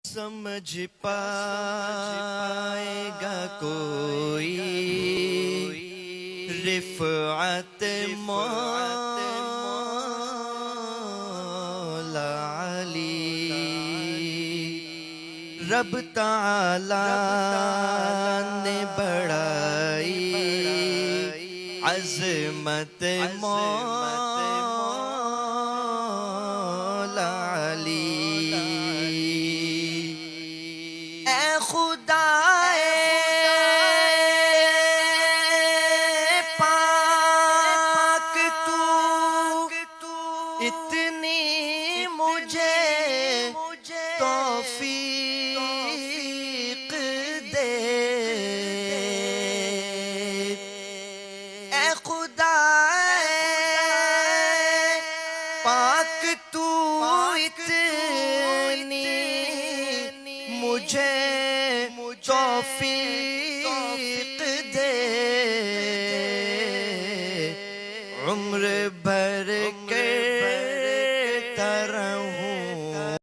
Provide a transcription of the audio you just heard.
سمجھ پائے گا کوئی رفعت مولا علی، رب تعالی نے بڑھائی عظمت مولا علی۔ اے خدائے پاک تو اتنی مجھے توفیق دے، اے خدائے پاک تو اتنی مجھے توفیق دے، عمر بھر کے